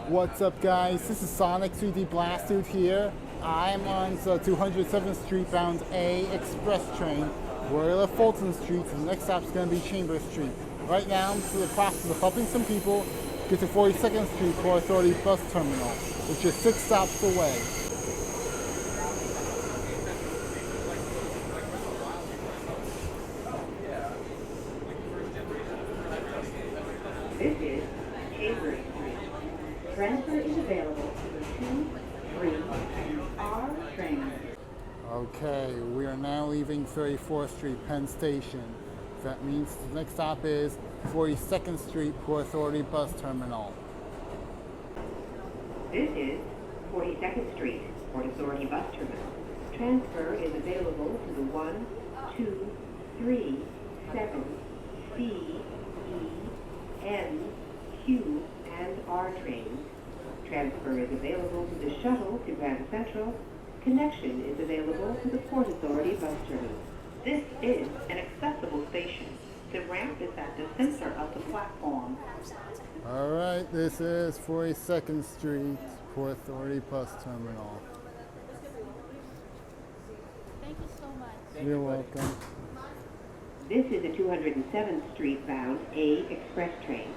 What's up, guys? This is Sonic 3D Blast Dude here. I'm on the 207th Street bound A express train. We're at Fulton Street, so the next stop's going to be Chambers Street. Right now, I'm in the process of helping some people get to 42nd Street Port Authority bus terminal, which is 6 stops away. This is Chambers Street. Transfer is available to the 2, 3, and R trains. Okay, we are now leaving 34th Street, Penn Station. That means the next stop is 42nd Street Port Authority bus terminal. This is 42nd Street, Port Authority bus terminal. Transfer is available to the 1, 2, 3, 7, C, E, N, Q, and R trains. Transfer is available to the shuttle to Grand Central. Connection is available to the Port Authority bus terminal. This is an accessible station. The ramp is at the center of the platform. Alright, this is 42nd Street Port Authority bus terminal. Thank you so much. You're welcome. This is a 207th Street bound A express train.